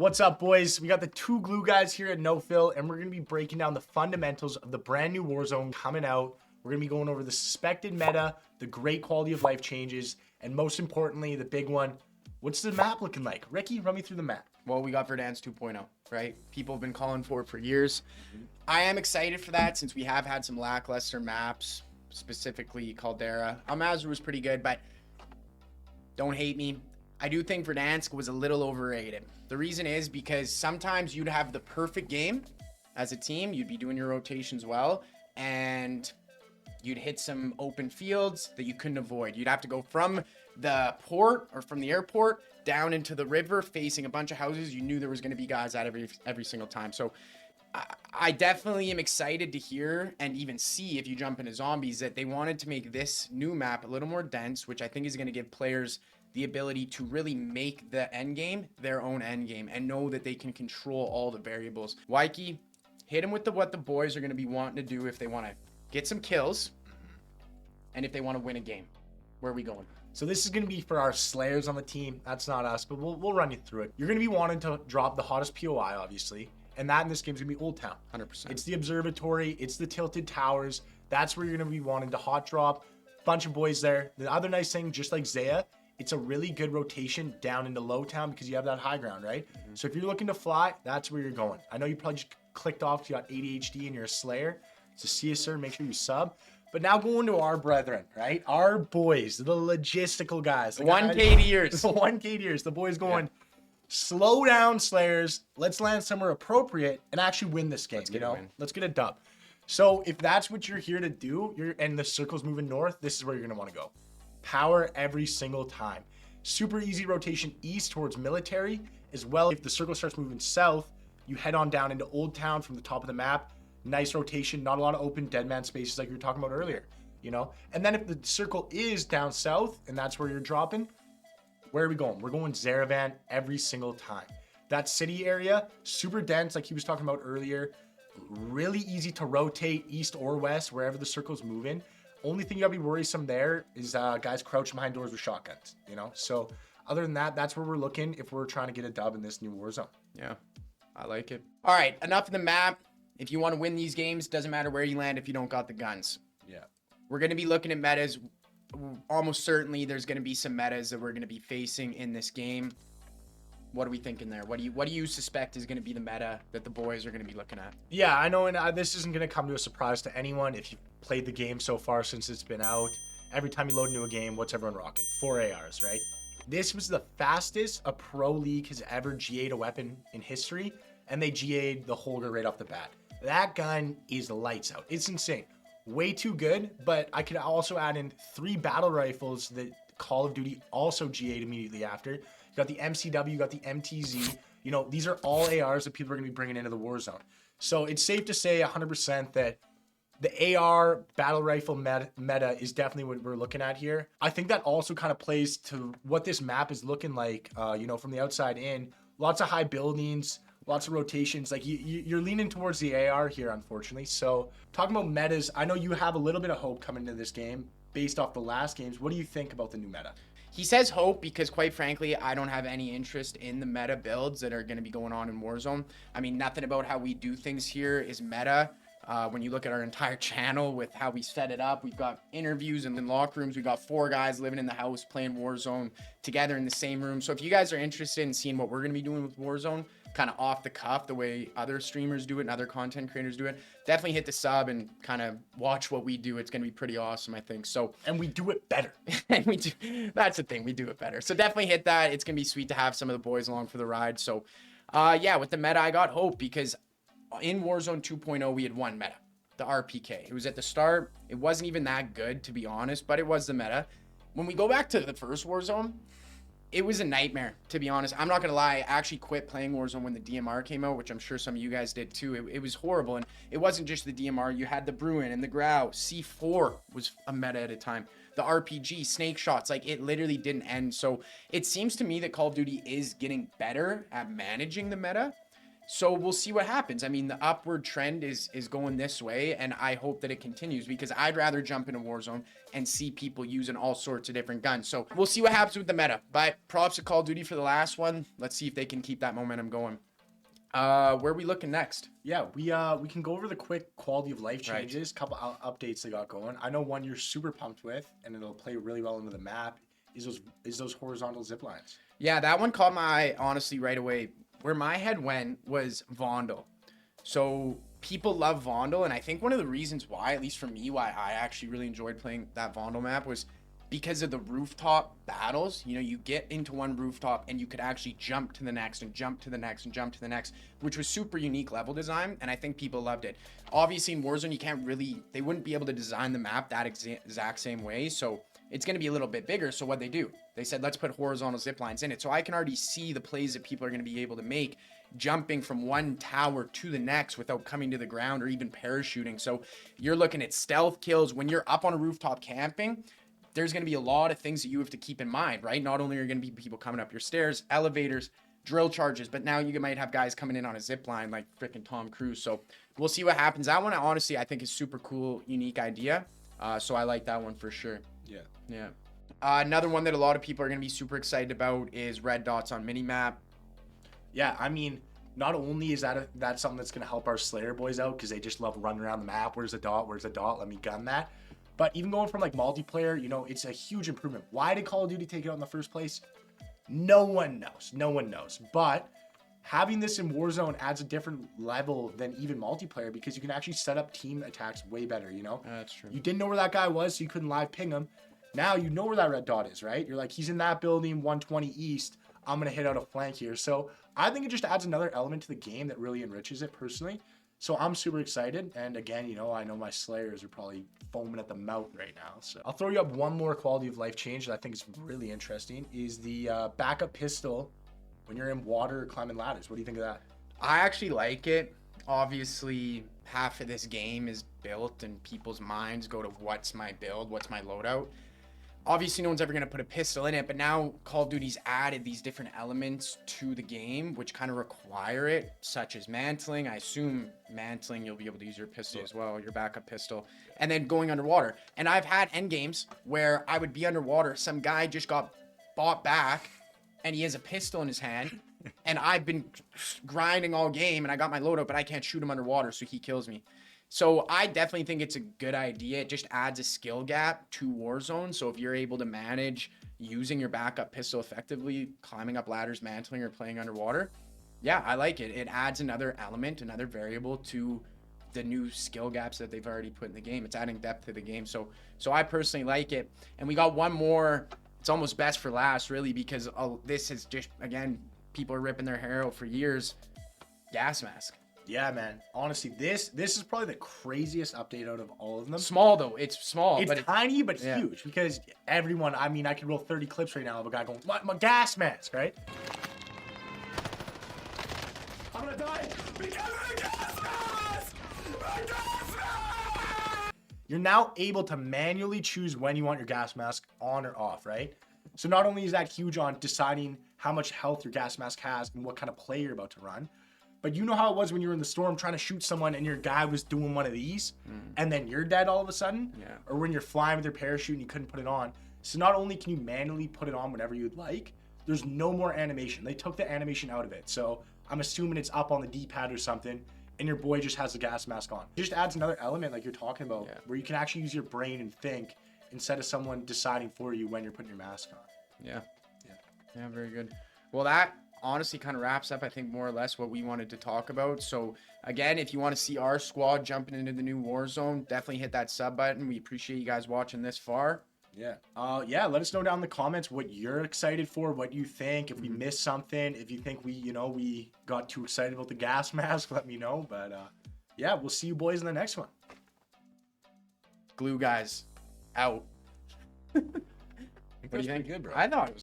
What's up, boys? We got the two glue guys here at No Fill, and we're going to be breaking down the fundamentals of the brand new Warzone coming out. We're going to be going over the suspected meta, the great quality of life changes, and most importantly, the big one, what's the map looking like? Ricky, run me through the map. Well, we got Verdansk 2.0, right? People have been calling for it for years. I am excited for that since we have had some lackluster maps, specifically Caldera. Almazra was pretty good, but don't hate me. I do think Verdansk was a little overrated. The reason is because sometimes you'd have the perfect game as a team. You'd be doing your rotations well, and you'd hit some open fields that you couldn't avoid. You'd have to go from the port or from the airport down into the river facing a bunch of houses. You knew there was going to be guys at every single time. So I definitely am excited to hear and even see, if you jump into zombies, that they wanted to make this new map a little more dense, which I think is going to give players the ability to really make the end game their own end game and know that they can control all the variables. Wikey, hit them with what the boys are going to be wanting to do if they want to get some kills and if they want to win a game. Where are we going? So this is going to be for our slayers on the team. That's not us, but we'll run you through it. You're going to be wanting to drop the hottest POI, obviously, and that in this game is going to be Old Town. 100%. It's the observatory. It's the tilted towers. That's where you're going to be wanting to hot drop. Bunch of boys there. The other nice thing, just like Zaya, it's a really good rotation down into Low Town because you have that high ground, right? So if you're looking to fly, that's where you're going. I know you probably just clicked off because you got ADHD and you're a slayer. So see you, sir. Make sure you sub. But now going to our brethren, right? Our boys, the logistical guys. The 1K tiers. The 1K tiers. The boys going, slow down, slayers. Let's land somewhere appropriate and actually win this game. Let's get a dub. So if that's what you're here to do, and the circle's moving north, this is where you're going to want to go. Power every single time. Super easy rotation east towards military, as well. If the circle starts moving south, you head on down into Old Town from the top of the map. Nice rotation, not a lot of open dead man spaces like you were talking about earlier, And then if the circle is down south and that's where you're dropping, where are we going? We're going Zaravan every single time. That city area, super dense like he was talking about earlier. Really easy to rotate east or west, wherever the circle's moving. Only thing you gotta be worrisome there is guys crouching behind doors with shotguns, So other than that, that's where we're looking if we're trying to get a dub in this new Warzone. Yeah, I like it. All right, enough of the map. If you want to win these games, doesn't matter where you land if you don't got the guns. Yeah. We're going to be looking at metas. Almost certainly there's going to be some metas that we're going to be facing in this game. What are we thinking there? What do you suspect is going to be the meta that the boys are going to be looking at? Yeah, I know, and this isn't going to come to a surprise to anyone if you've played the game so far since it's been out. Every time you load into a game, what's everyone rocking? 4 ARs, right? This was the fastest a pro league has ever GA'd a weapon in history, and they GA'd the Holger right off the bat. That gun is lights out. It's insane. Way too good, but I could also add in 3 battle rifles that Call of Duty also GA'd immediately after. You got the MCW, you got the MTZ. These are all ARs that people are going to be bringing into the Warzone. So it's safe to say 100% that the AR battle rifle meta is definitely what we're looking at here. I think that also kind of plays to what this map is looking like, from the outside in. Lots of high buildings, lots of rotations. Like you're leaning towards the AR here, unfortunately. So talking about metas, I know you have a little bit of hope coming into this game based off the last games. What do you think about the new meta? He says hope because, quite frankly, I don't have any interest in the meta builds that are going to be going on in Warzone. I mean, nothing about how we do things here is meta. When you look at our entire channel with how we set it up, we've got interviews in locker rooms. We've got 4 guys living in the house playing Warzone together in the same room. So if you guys are interested in seeing what we're going to be doing with Warzone, kind of off the cuff, the way other streamers do it and other content creators do it, definitely hit the sub and kind of watch what we do. It's going to be pretty awesome, I think. So, and we do it better. And that's the thing, we do it better. So definitely hit that. It's going to be sweet to have some of the boys along for the ride. So yeah, with the meta, I got hope because in Warzone 2.0, we had one meta, the RPK. It was at the start. It wasn't even that good, to be honest, but it was the meta. When we go back to the first Warzone, it was a nightmare, to be honest. I'm not going to lie. I actually quit playing Warzone when the DMR came out, which I'm sure some of you guys did too. It was horrible. And it wasn't just the DMR. You had the Bruin and the Grau. C4 was a meta at a time. The RPG, snake shots, like it literally didn't end. So it seems to me that Call of Duty is getting better at managing the meta. So we'll see what happens. I mean, the upward trend is going this way, and I hope that it continues because I'd rather jump into Warzone and see people using all sorts of different guns. So we'll see what happens with the meta. But props to Call of Duty for the last one. Let's see if they can keep that momentum going. Where are we looking next? Yeah, we can go over the quick quality of life changes, couple updates they got going. I know one you're super pumped with, and it'll play really well into the map. Is those horizontal zip lines? Yeah, that one caught my eye honestly right away. Where my head went was Vondel. So people love Vondel, and I think one of the reasons why, at least for me, why I actually really enjoyed playing that Vondel map was because of the rooftop battles. You know, you get into one rooftop and you could actually jump to the next and jump to the next and jump to the next, which was super unique level design, and I think people loved it. Obviously in Warzone, you can't really, they wouldn't be able to design the map that exact same way, so it's going to be a little bit bigger. So what they do, they said, let's put horizontal zip lines in it. So I can already see the plays that people are going to be able to make jumping from one tower to the next without coming to the ground or even parachuting. So you're looking at stealth kills. When you're up on a rooftop camping, there's going to be a lot of things that you have to keep in mind, right? Not only are going to be people coming up your stairs, elevators, drill charges, but now you might have guys coming in on a zip line like freaking Tom Cruise. So we'll see what happens. That one, honestly, I think is super cool, unique idea. So I like that one for sure. Yeah. Another one that a lot of people are going to be super excited about is red dots on minimap. Yeah, I mean, not only is that's something that's going to help our Slayer boys out because they just love running around the map. Where's the dot? Where's the dot? Let me gun that. But even going from like multiplayer, you know, it's a huge improvement. Why did Call of Duty take it out in the first place? No one knows. No one knows. But having this in Warzone adds a different level than even multiplayer because you can actually set up team attacks way better, you know? That's true. You didn't know where that guy was, so you couldn't live ping him. Now you know where that red dot is, right? You're like, he's in that building, 120 east. I'm going to hit out a flank here. So I think it just adds another element to the game that really enriches it personally. So I'm super excited. And again, you know, I know my Slayers are probably foaming at the mouth right now. So I'll throw you up one more quality of life change that I think is really interesting is the backup pistol when you're in water or climbing ladders. What do you think of that? I actually like it. Obviously, half of this game is built and people's minds go to what's my build, what's my loadout. Obviously, no one's ever going to put a pistol in it, but now Call of Duty's added these different elements to the game, which kind of require it, such as mantling. I assume mantling, you'll be able to use your pistol as well, your backup pistol, and then going underwater. And I've had end games where I would be underwater, some guy just got bought back, and he has a pistol in his hand, and I've been grinding all game, and I got my loadout, but I can't shoot him underwater, so he kills me. So I definitely think it's a good idea. It just adds a skill gap to Warzone. So if you're able to manage using your backup pistol effectively, climbing up ladders, mantling, or playing underwater, yeah, I like it. It adds another element, another variable to the new skill gaps that they've already put in the game. It's adding depth to the game. So I personally like it. And we got one more. It's almost best for last, really, because this is just, again, people are ripping their hair out for years. Gas mask. Yeah, man. Honestly, this is probably the craziest update out of all of them. Small, though. It's small. It's tiny, but huge. Because everyone, I mean, I could roll 30 clips right now of a guy going, my gas mask, right? I'm gonna die because of the gas mask! My gas mask! You're now able to manually choose when you want your gas mask on or off, right? So not only is that huge on deciding how much health your gas mask has and what kind of play you're about to run, but you know how it was when you were in the storm trying to shoot someone and your guy was doing one of these and then you're dead all of a sudden? Yeah. Or when you're flying with your parachute and you couldn't put it on. So not only can you manually put it on whenever you'd like, there's no more animation. They took the animation out of it. So I'm assuming it's up on the D-pad or something and your boy just has the gas mask on. It just adds another element like you're talking about where you can actually use your brain and think instead of someone deciding for you when you're putting your mask on. Yeah, very good. Well, that honestly kind of wraps up, I think, more or less what we wanted to talk about. So again, if you want to see our squad jumping into the new Warzone, definitely hit that sub button. We appreciate you guys watching this far. Yeah. Let us know down in the comments what you're excited for, what you think, if we missed something, if you think we got too excited about the gas mask, let me know. But yeah, we'll see you boys in the next one. Glue guys out. What do you think? Good, bro. I thought it was